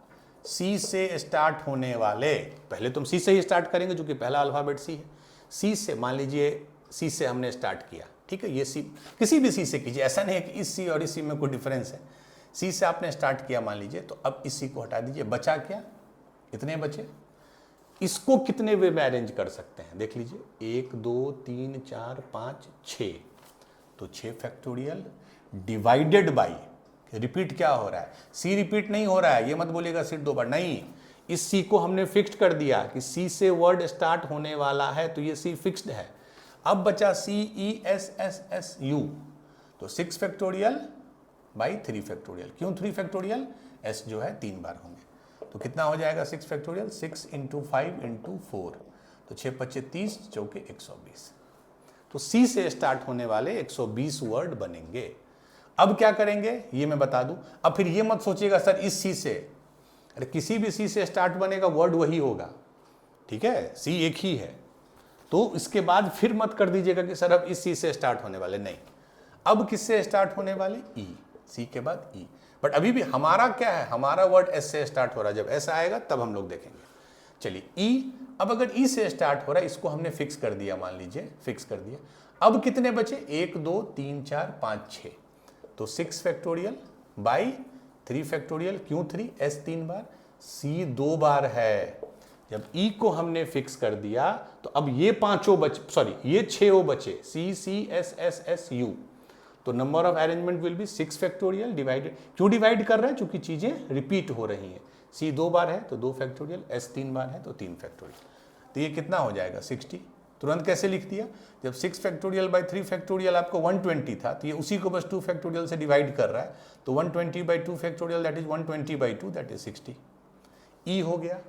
सी से स्टार्ट होने वाले, पहले तुम सी से ही स्टार्ट करेंगे जो कि पहला अल्फाबेट सी है। सी से, मान लीजिए सी से हमने स्टार्ट किया, ठीक है, ये सी, किसी भी सी से कीजिए, ऐसा नहीं है कि इस सी और इस सी में कोई डिफरेंस है। सी से आपने स्टार्ट किया मान लीजिए, तो अब इस सी को हटा दीजिए। बचा क्या? इतने बचे। इसको कितने वे में अरेंज कर सकते हैं देख लीजिए, 1 2 3 4 5 6, तो 6 फैक्टोरियल डिवाइडेड बाई, रिपीट क्या हो रहा है? सी रिपीट नहीं हो रहा है, ये मत बोलिएगा सिर्फ 2 बार, नहीं। इस सी को हमने फिक्स्ड कर दिया कि सी से वर्ड स्टार्ट होने वाला है, तो ये सी फिक्स्ड है। अब बचा CESSSU, तो 6 फैक्टोरियल बाई 3 फैक्टोरियल। क्यों 3 फैक्टोरियल? एस जो है 3 बार होंगे, तो कितना हो जाएगा 6 फैक्टोरियल? 6 × 5 × 4, तो 6 5 30, चौके 120। तो सी से स्टार्ट होने वाले 120 वर्ड बनेंगे। अब क्या करेंगे ये मैं बता दूं। अब फिर ये मत सोचिएगा सर इस सी से, अरे किसी भी सी से स्टार्ट बनेगा वर्ड वही होगा, ठीक है, सी एक ही है। तो इसके बाद फिर मत कर दीजिएगा कि सर अब इस सी से स्टार्ट होने वाले, नहीं। अब किससे स्टार्ट होने वाले? ई, सी के बाद ई। बट अभी भी हमारा क्या है? हमारा वर्ड एस से स्टार्ट हो रहा है। जब एस आएगा तब हम लोग देखेंगे। चलिए, ई। अब अगर ई से स्टार्ट हो रहा है, इसको हमने फिक्स कर दिया, मान लीजिए फिक्स कर दिया। अब कितने बचे? 1 2 3 4 5 6, तो 6 फैक्टोरियल बाई 3 फैक्टोरियल। क्यों 3? एस 3 बार, सी 2 बार है। जब ई को हमने फिक्स कर दिया, तो अब ये 5 बचे, सॉरी ये 6 बचे, CCSSSU। तो number of arrangement will be 6 factorial divided. क्यों डिवाइड कर रहे हैं? क्योंकि चीजें रिपीट हो रही हैं। सी 2 बार है तो 2 फैक्टोरियल, एस 3 बार है तो 3 फैक्टोरियल। तो ये कितना हो जाएगा? 60। तुरंत कैसे लिख दिया? जब 6 फैक्टोरियल बाई 3 फैक्टोरियल आपको 120 था, तो ये उसी को बस 2 फैक्टोरियल से डिवाइड कर रहा है। तो 120 by 2 factorial that is 120 by 2 that is 60। ई हो गया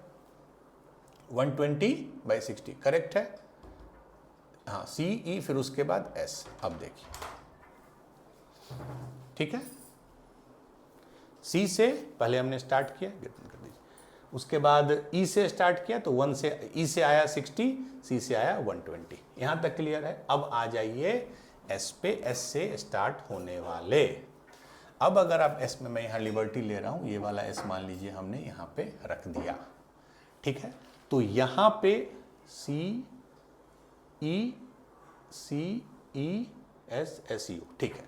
120 बाई 60, करेक्ट है। हाँ, सी ई, फिर उसके बाद एस। अब देखिए, ठीक है, सी से पहले हमने स्टार्ट किया, कर दीजिए। उसके बाद ई से स्टार्ट किया, तो 1 से, ई से आया 60, सी से आया 120। यहां तक क्लियर है। अब आ जाइए एस पे, एस से स्टार्ट होने वाले। अब अगर आप एस में, मैं यहां लिबर्टी ले रहा हूं, ये वाला एस मान लीजिए हमने यहां पे रख दिया, ठीक है। तो यहां पे CECESSU, ठीक है।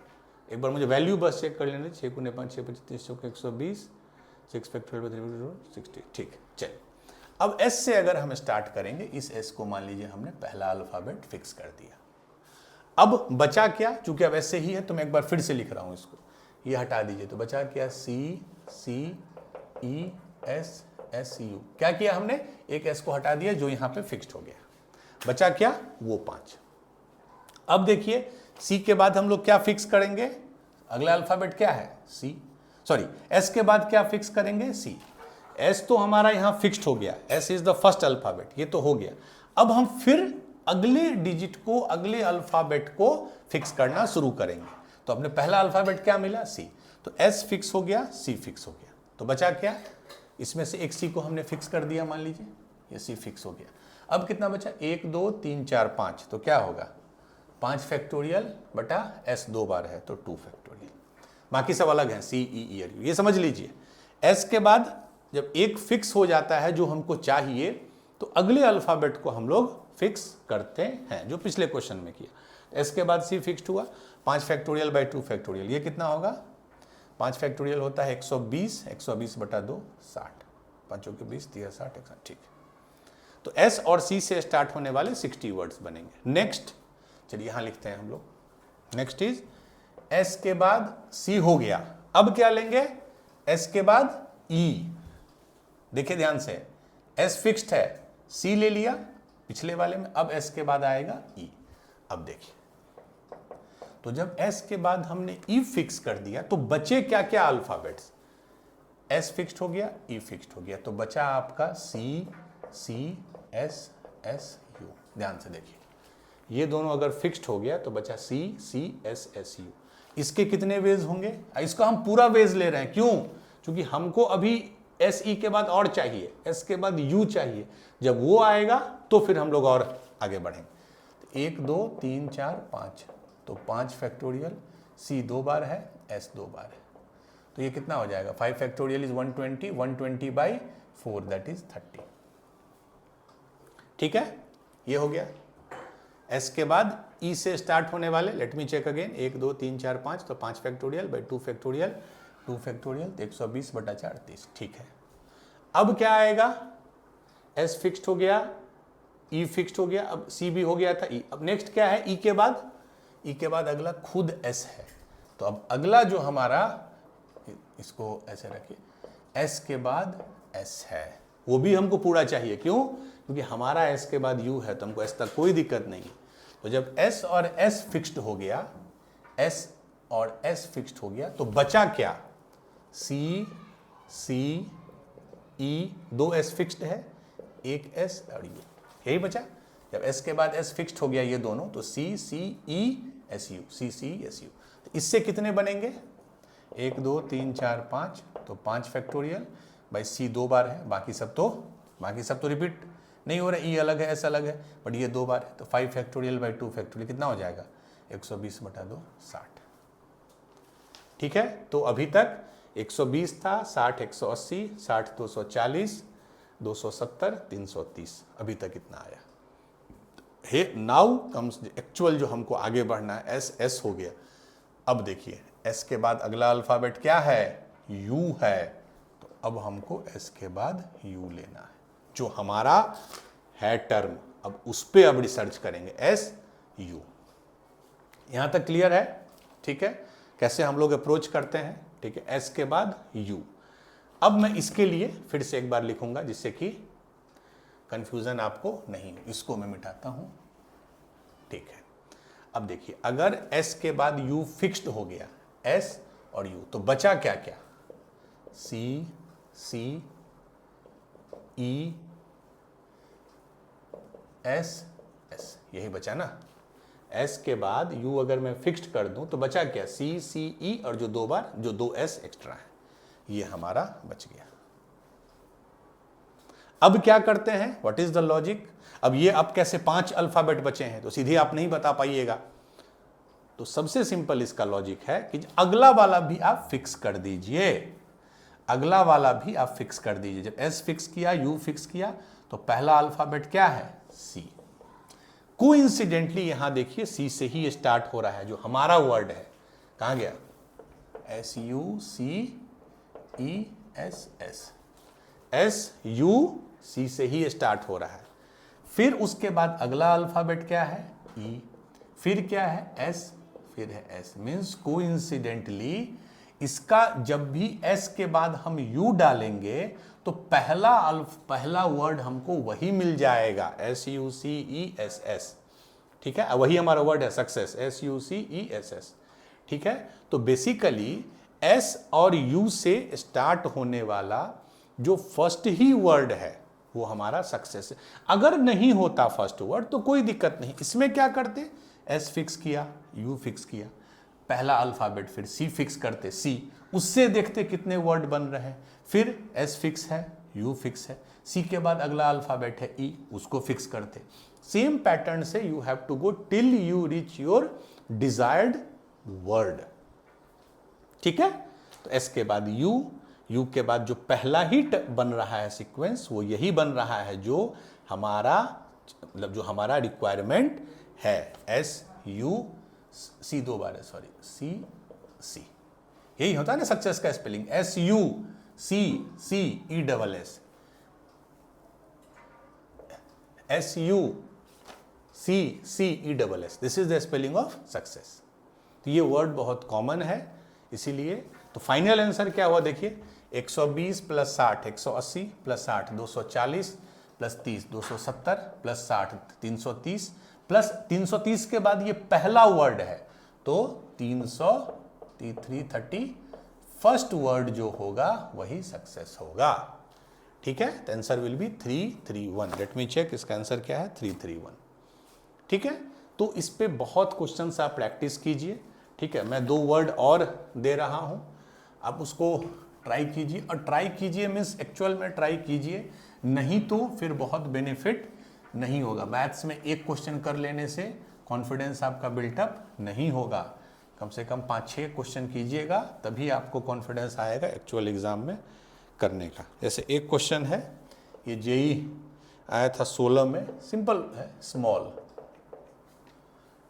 एक बार मुझे वैल्यू बस चेक कर लेना। 6 × 5 6 25 30 चौके 120, 6 फैक्टोरियल 60, ठीक। चलिए, अब एस से अगर हम स्टार्ट करेंगे, इस एस को मान लीजिए हमने पहला अल्फाबेट फिक्स कर दिया। अब बचा क्या? चूंकि अब एस से ही है तो मैं एक बार फिर से लिख रहा हूं इसको, ये हटा दीजिए। तो बचा क्या? CCESSU। क्या किया हमने? एक एस को हटा दिया जो यहां पे फिक्स्ड हो गया। बचा क्या? वो 5। अब देखिए, सी के बाद हम लोग क्या फिक्स करेंगे? अगला अल्फाबेट क्या है? सी, सॉरी एस के बाद क्या फिक्स करेंगे? सी। एस तो हमारा यहां फिक्स्ड हो गया, S is the first alphabet, ये तो हो गया। अब हम फिर अगले डिजिट को, अगले अल्फाबेट को फिक्स करना शुरू करेंगे। तो अपने पहला अल्फाबेट क्या मिला? सी। तो एस फिक्स हो गया, सी फिक्स हो गया। तो बचा क्या? इसमें से एक सी को हमने फिक्स कर दिया, मान लीजिए ये सी फिक्स हो गया। अब कितना बचा? 1 2 3 4 5, तो क्या होगा? 5 फैक्टोरियल बटा एस 2 बार है तो 2 फैक्टोरियल। बाकी सब अलग हैं, सी ई ई, ये समझ लीजिए। एस के बाद जब एक फिक्स हो जाता है जो हमको चाहिए, तो अगले अल्फाबेट को हम लोग फिक्स करते हैं, जो पिछले क्वेश्चन में किया। एस के बाद सी फिक्स्ड हुआ, 5 फैक्टोरियल बाई 2 फैक्टोरियल, ये कितना होगा? 5 फैक्टोरियल होता है 120, 120 बटा 2 60, 5 के 20, 30, 60, 160, ठीक है। तो S और C से स्टार्ट होने वाले 60 वर्ड्स बनेंगे। नेक्स्ट, चलिए यहाँ लिखते हैं हम लोग। नेक्स्ट इज S के बाद C हो गया, अब क्या लेंगे? S के बाद E। देखिए ध्यान से, S फिक्स्ड है, C ले लिया पिछले वाले में, अब S के बाद आएगा E। अब देखिए, तो जब S के बाद हमने E फिक्स कर दिया तो बचे क्या क्या अल्फाबेट्स? S फिक्स्ड हो गया, E फिक्स्ड हो गया, तो बचा आपका C, C, S, S, U। ध्यान से देखिए, ये दोनों अगर फिक्स्ड हो गया तो बचा C, C, S, S, U। इसके कितने वेज होंगे? इसका हम पूरा वेज ले रहे हैं, क्यों? क्योंकि हमको अभी S, E के बाद और चाहिए, S के बाद U चाहिए। जब वो आएगा तो फिर हम लोग और आगे बढ़ेंगे। 1 2 3 4 5, तो 5 फैक्टोरियल, C 2 बार है, S 2 बार है, तो ये कितना हो जाएगा? 5 factorial is 120, 120 by 4 that is 30। ठीक है, ये हो गया। S के बाद E से स्टार्ट होने वाले, लेट मी चेक अगेन, 1 2 3 4 5, तो 5 फैक्टोरियल बाई 2 फैक्टोरियल, 2 फैक्टोरियल 120 बटा 4 30। ठीक है, अब क्या आएगा? S फिक्स्ड हो गया, E फिक्स्ड हो गया, अब C भी हो गया था E। अब नेक्स्ट क्या है? E के बाद, E के बाद अगला खुद S है, तो अब अगला जो हमारा, इसको ऐसे रखिए, S के बाद S है, वो भी हमको पूरा चाहिए, क्यों? क्योंकि हमारा S के बाद U है, तो हमको S तक कोई दिक्कत नहीं है। तो जब S और S फिक्स्ड हो गया, S और S फिक्स्ड हो गया, तो बचा क्या? C, C, E, 2 S fixed है, 1 S और ये, यही बचा। जब S के बाद S फिक्स्ड हो गया ये दोनों, तो C, C, E, S, U, C, C, S, U। तो इससे कितने बनेंगे? 1 2 3 4 5, तो 5 फैक्टोरियल बाई C 2 बार है, बाकी सब तो रिपीट नहीं हो रहा, E अलग है, S अलग है, बट ये 2 बार है, तो 5 फैक्टोरियल बाई 2 फैक्टोरियल कितना हो जाएगा? 120 बटा 2 60। ठीक है, तो अभी तक 120 था, 60 180, 60 240, 270 330, अभी तक इतना आया। हे नाउ कम्स एक्चुअल जो हमको आगे बढ़ना है, S हो गया। अब देखिए, S के बाद अगला अल्फाबेट क्या है? U है, तो अब हमको S के बाद U लेना है, जो हमारा है टर्म। अब उस पर अब रिसर्च करेंगे, S, U। यहां तक क्लियर है? ठीक है, कैसे हम लोग अप्रोच करते हैं? ठीक है, S के बाद U। अब मैं इसके लिए फिर से एक बार लिखूंगा, जिससे कि कंफ्यूजन आपको नहीं हो। इसको मैं मिटाता हूं, ठीक है। अब देखिए, अगर S के बाद U फिक्स्ड हो गया, S और U, तो बचा क्या क्या? C, C, E, S, S, यही बचा ना। S के बाद U अगर मैं फिक्स्ड कर दूं तो बचा क्या? C, C, E और जो 2 बार, जो 2 S एक्स्ट्रा है, ये हमारा बच गया। अब क्या करते हैं? What is the logic? अब ये अब कैसे 5 अल्फाबेट बचे हैं, तो सीधे आप नहीं बता पाइएगा। तो सबसे सिंपल इसका लॉजिक है कि अगला वाला भी आप फिक्स कर दीजिए, अगला वाला भी आप फिक्स कर दीजिए। जब S फिक्स किया, U फिक्स किया, तो पहला अल्फाबेट क्या है? C। कोइंसिडेंटली यहां देखिए C से ही स्टार्ट हो रहा है, जो हमारा वर्ड है। कहां गया? S, U, C, E, S, S, S, U, C से ही स्टार्ट हो रहा है। फिर उसके बाद अगला अल्फाबेट क्या है? E। फिर क्या है? S, फिर है S। मीन्स कोइंसिडेंटली इसका जब भी S के बाद हम U डालेंगे तो पहला वर्ड हमको वही मिल जाएगा, S, U, C, E, S, S। ठीक है, वही हमारा वर्ड है success, S, U, C, E, S, S। ठीक है, तो बेसिकली S और U से स्टार्ट होने वाला जो फर्स्ट ही वर्ड है वो हमारा सक्सेस है। अगर नहीं होता फर्स्ट वर्ड तो कोई दिक्कत नहीं। इसमें क्या करते? S फिक्स किया, U फिक्स किया, पहला अल्फाबेट फिर C फिक्स करते, C, उससे देखते कितने वर्ड बन रहे हैं। फिर S फिक्स है, U फिक्स है, C के बाद अगला अल्फाबेट है E, उसको फिक्स करते। सेम पैटर्न से you have to go till you reach your desired word. ठीक है, तो S के बाद U के बाद जो पहला ही बन रहा है सीक्वेंस, वो यही बन रहा है जो हमारा, मतलब जो हमारा रिक्वायरमेंट है, S, U, सी 2 बार है, सॉरी, सी यही होता है ना सक्सेस का spelling, SUCCESS, SUCCESS, this is the spelling of success. तो ये वर्ड बहुत कॉमन है, इसीलिए तो फाइनल आंसर क्या हुआ देखिए, 120 plus 60 180 plus 60 240 plus 30 270 plus 60 330 plus 330 के बाद ये पहला वर्ड है तो 330 फर्स्ट वर्ड जो होगा वही सक्सेस होगा। ठीक है, तो answer will be 331। Let me check, इसका आंसर क्या है 331। ठीक है, तो इस पे बहुत क्वेश्चंस आप प्रैक्टिस कीजिए। ठीक है, मैं 2 वर्ड और दे रहा हूं, आप उसको ट्राई कीजिए, और ट्राई कीजिए मीन्स एक्चुअल में ट्राई कीजिए, नहीं तो फिर बहुत बेनिफिट नहीं होगा। मैथ्स में एक क्वेश्चन कर लेने से कॉन्फिडेंस आपका बिल्टअप नहीं होगा, कम से कम 5-6 क्वेश्चन कीजिएगा, तभी आपको कॉन्फिडेंस आएगा एक्चुअल एग्जाम में करने का। जैसे एक क्वेश्चन है, ये जेई आया था 16 में, सिंपल है, स्मॉल।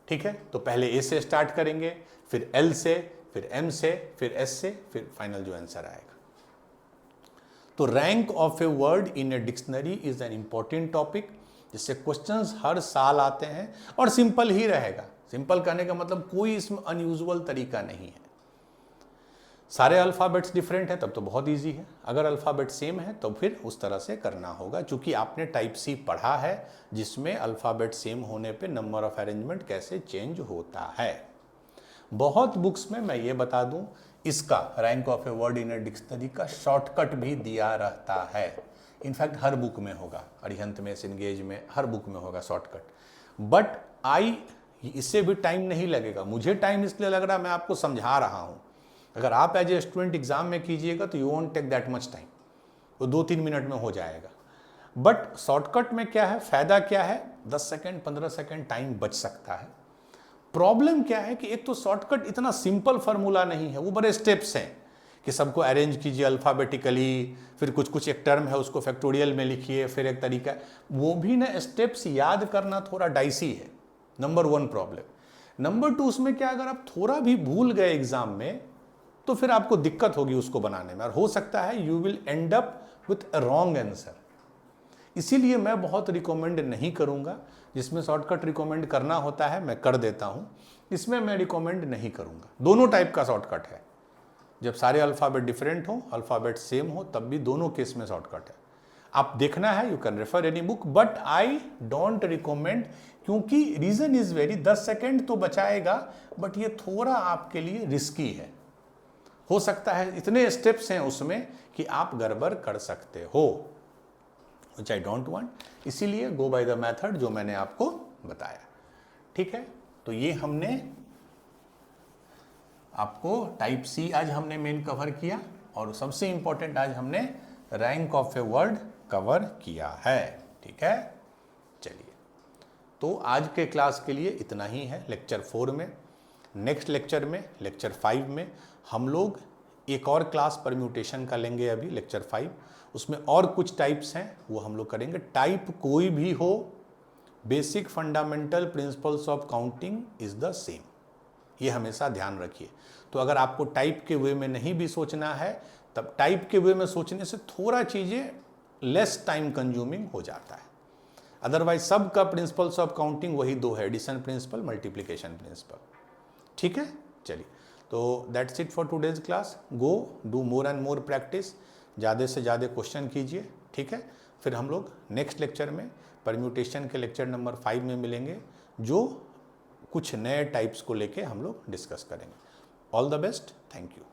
ठीक है, तो पहले ए से स्टार्ट करेंगे, फिर एल से, फिर एम से, फिर एस से, फिर फाइनल जो आंसर आएगा। तो rank of a word in a dictionary is an important topic, जिससे क्वेश्चंस हर साल आते हैं और सिंपल ही रहेगा। सिंपल कहने का मतलब कोई इसमें अनयूजुअल तरीका नहीं है। सारे अल्फ़ाबेट्स डिफरेंट है तब तो बहुत इजी है, अगर अल्फ़ाबेट सेम है तो फिर उस तरह से करना होगा, क्योंकि आपने टाइप सी पढ़ा है जिसमें अल्फ़ाबेट सेम होने पे नंबर ऑफ अरेंजमेंट कैसे चेंज होता है। बहुत बुक्स में मैं ये बता दूं, इसका rank of a word in a dictionary का शॉर्टकट भी दिया रहता है। इनफैक्ट हर बुक में होगा, अरिहंत में, सिंगेज में, हर बुक में होगा शॉर्टकट। बट इससे भी टाइम नहीं लगेगा, मुझे टाइम इसलिए लग रहा है, मैं आपको समझा रहा हूँ। अगर आप एज ए स्टूडेंट एग्जाम में कीजिएगा तो you won't take that much time, वो 2-3 मिनट में हो जाएगा। बट शॉर्टकट में क्या है, फायदा क्या है, 10 सेकेंड 15 सेकेंड टाइम बच सकता है। प्रॉब्लम क्या है कि एक तो शॉर्टकट इतना सिंपल फार्मूला नहीं है, वो बड़े स्टेप्स हैं कि सबको अरेंज कीजिए अल्फ़ाबेटिकली, फिर कुछ एक टर्म है उसको फैक्टोरियल में लिखिए, फिर एक तरीका, वो भी ना स्टेप्स याद करना थोड़ा डाइसी है। Number 1 problem. नंबर 2, उसमें क्या, अगर आप थोड़ा भी भूल गए एग्जाम में तो फिर आपको दिक्कत होगी उसको बनाने में, और हो सकता है you will and up with a wrong answer. इसीलिए मैं बहुत रिकमेंड नहीं करूंगा, जिसमें शॉर्टकट रिकमेंड करना होता है मैं कर देता हूं, इसमें मैं रिकमेंड नहीं करूंगा। दोनों टाइप का शॉर्टकट है, जब सारे अल्फ़ाबेट डिफरेंट हो, अल्फ़ाबेट सेम हो, तब भी दोनों केस में शॉर्टकट है। आप देखना है, you can refer any book, but I don't recommend, क्योंकि रीजन इज वेरी, 10 सेकेंड तो बचाएगा बट ये थोड़ा आपके लिए रिस्की है। हो सकता है इतने स्टेप्स हैं उसमें कि आप गड़बड़ कर सकते हो, which I don't want। इसीलिए गो बाय द मेथड जो मैंने आपको बताया। ठीक है, तो ये हमने आपको टाइप सी आज हमने मेन कवर किया, और सबसे इंपॉर्टेंट आज हमने rank of a word cover किया है। ठीक है, चलिए, तो आज के क्लास के लिए इतना ही है लेक्चर 4 में। नेक्स्ट लेक्चर में, लेक्चर 5 में हम लोग एक और क्लास परम्यूटेशन का लेंगे, अभी लेक्चर 5, उसमें और कुछ टाइप्स हैं वो हम लोग करेंगे। टाइप कोई भी हो, basic fundamental principles of counting is the same, ये हमेशा ध्यान रखिए। तो अगर आपको टाइप के वे में नहीं भी सोचना है, तब टाइप के वे में सोचने से थोड़ा चीज़ें लेस टाइम कंज्यूमिंग हो जाता है। अदरवाइज सब का प्रिंसिपल्स ऑफ काउंटिंग वही 2 है, एडिशन प्रिंसिपल, मल्टीप्लिकेशन प्रिंसिपल। ठीक है, चलिए, तो that's it for today's class. Go do more and more practice, ज़्यादा से ज़्यादा क्वेश्चन कीजिए। ठीक है, फिर हम लोग नेक्स्ट लेक्चर में परम्यूटेशन के लेक्चर नंबर 5 में मिलेंगे, जो कुछ नए टाइप्स को लेके हम लोग डिस्कस करेंगे। All the best, thank you.